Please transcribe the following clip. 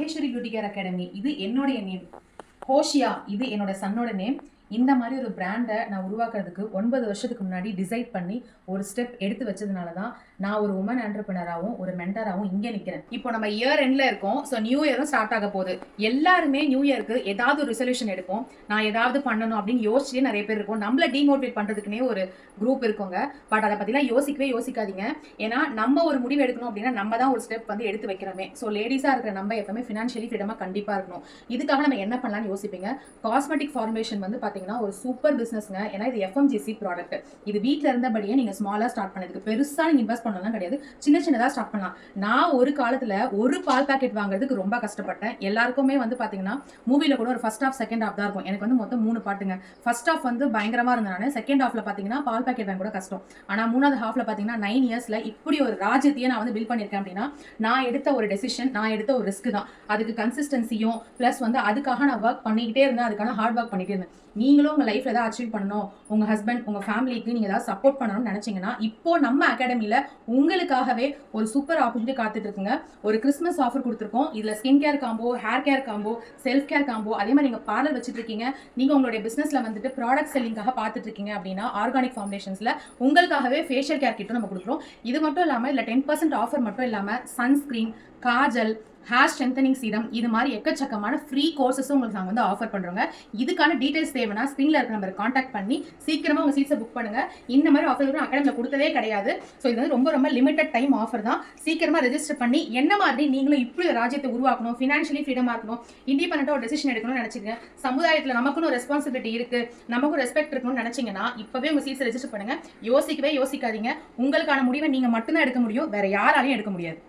Maheswari beauty care academy இது என்னுடைய name. Hoshea இது என்னோட சன்னோட நேம். இந்த மாதிரி ஒரு பிராண்டை நான் உருவாக்குறதுக்கு 9 வருஷத்துக்கு முன்னாடி டிசைட் பண்ணி ஒரு ஸ்டெப் எடுத்து வச்சதுனால தான் நான் ஒரு உமன் ஆண்டர்பிரினராகவும் ஒரு மென்டராகவும் இங்கே நிற்கிறேன். இப்போ நம்ம இயர் எண்ட்ல இருக்கோம். ஸோ நியூ இயரும் ஸ்டார்ட் ஆக போகுது. எல்லாருமே நியூ இயருக்கு ஏதாவது ஒரு ரெசல்யூஷன் எடுப்போம். நான் ஏதாவது பண்ணணும் அப்படின்னு யோசிச்சு நிறைய பேர் இருக்கும். நம்மள டிமோட்டிவேட் பண்ணுறதுக்குனே ஒரு குரூப் இருக்குங்க. பட் அதை பற்றிலாம் யோசிக்காதீங்க. ஏன்னா நம்ம ஒரு முடிவு எடுக்கணும் அப்படின்னா நம்ம தான் ஒரு ஸ்டெப் வந்து எடுத்து வைக்கிறோமே. ஸோ லேடிஸாக இருக்கிற நம்ம எப்பவுமே ஃபினான்ஷியலி ஃப்ரீடமாக கண்டிப்பாக இருக்கணும். இதுக்காக நம்ம என்ன பண்ணலாம்னு யோசிப்பீங்க. காஸ்மெட்டிக் ஃபார்மேஷன் வந்து ஒரு சூப்பர் பிசினஸ்ங்க. ஏன்னா இது எஃப்எம்ஜிசி ப்ராடக்ட். இது வீட்ல இருந்தபடியே நீங்க ஸ்மாலா ஸ்டார்ட் பண்ணதுக்கு பெருசா நீங்க இன்வெஸ்ட் பண்ணலாம் கிடையாது. சின்னதா ஸ்டார்ட் பண்ணலாம். நான் ஒரு காலத்துல ஒரு பால் பாக்கெட் வாங்குறதுக்கு ரொம்ப கஷ்டப்பட்டேன். எல்லாருக்குமே வந்து பாத்தீங்கன்னா மூவில கூட ஒரு ஃபர்ஸ்ட் ஹாஃப் செகண்ட் ஹாஃப் தான் இருக்கும். எனக்கு வந்து மொத்தம் 3 பாட்டுங்க. ஃபர்ஸ்ட் ஹாஃப் வந்து பயங்கரமா இருந்தனால செகண்ட் ஹாஃப்ல பாத்தீங்கன்னா பால் பாக்கெட் வாங்க கூட கஷ்டம். ஆனா 3வது ஹாஃப்ல பாத்தீங்கன்னா 9 இயர்ஸ்ல இப்படி ஒரு ராஜ்யத்தையே நான் வந்து பில்ட் பண்ணிருக்கேன் அப்படின்னா நான் எடுத்த ஒரு டெசிஷன், நான் எடுத்த ஒரு ரிஸ்க் தான். அதுக்கு கன்சிஸ்டன்சியும் பிளஸ் வந்து அதுக்காக நான் ஒர்க் பண்ணிக்கிட்டே இருந்தேன். அதுக்கான ஹார்ட் ஒர்க் பண்ணிட்டே இருந்தேன். நீங்களும் உங்க லைஃப்ல ஏதாவது அச்சீவ் பண்ணணும், உங்க ஹஸ்பண்ட் உங்க ஃபேமிலிக்கு நீங்க ஏதாவது சப்போர்ட் பண்ணணும்னு நினைச்சீங்கன்னா இப்போ நம்ம அகாடமில உங்களுக்காகவே ஒரு சூப்பர் ஆப்பர்ச்சுனிட்டி காத்துட்டு இருக்குங்க. ஒரு கிறிஸ்மஸ் ஆஃபர் கொடுத்துருக்கோம். இதுல skin care combo, hair care combo, self care combo, அதே மாதிரி நீங்க பார்லர் வச்சுட்டு இருக்கீங்க, நீங்க உங்களுடைய பிசினஸ்ல வந்துட்டு ப்ராடக்ட் செல்லிங்காக பார்த்துட்டு இருக்கீங்க அப்படின்னா ஆர்கானிக் ஃபார்முலேஷன்ஸ்ல உங்களுக்காகவே ஃபேஷியல் கேர் கிட்டும் நம்ம கொடுக்குறோம். இது மட்டும் இல்லாம இல்ல 10% ஆஃபர் மட்டும் இல்லாம sunscreen, Kajal, hair strengthening serum, இது மாதிரி எக்கச்சக்கமான ஃப்ரீ கோர்சஸும் உங்களுக்கு நாங்கள் வந்து ஆஃபர் பண்ணுறோங்க. இதுக்கான டீடைல்ஸ் தேவைன்னா ஸ்க்ரீனில் இருக்க நம்பரை காண்டாக்ட் பண்ணி சீக்கிரமாக உங்கள் சீட்ஸை புக் பண்ணுங்கள். இந்த மாதிரி ஆஃபர் அகாடமியில் கொடுத்ததே கிடையாது. ஸோ இது வந்து ரொம்ப லிமிடெட் டைம் ஆஃபர் தான். சீக்கிரமாக ரெஜிஸ்டர் பண்ணி என்ன மாதிரி நீங்களும் இப்படி ஒரு ராஜ்யத்தை உருவாக்கணும், ஃபினான்ஷியலி ஃப்ரீடமாக இருக்கணும், இண்டிபெண்டண்டாக ஒரு டெசிஷன் எடுக்கணும்னு நினச்சிங்க, சமுதாயத்தில் நமக்குன்னு ஒரு ரெஸ்பான்சிபிலிட்டி இருக்குது, நமக்கும் ரெஸ்பெக்ட் இருக்கணும்னு நினச்சிங்கன்னா இப்போவே உங்கள் சீட்ஸை ரெஜிஸ்டர் பண்ணுங்கள். யோசிக்காதீங்க. உங்களுக்கான முடிவை நீங்கள் மட்டும்தான் எடுக்க முடியும், வேற யாராலையும் எடுக்க முடியாது.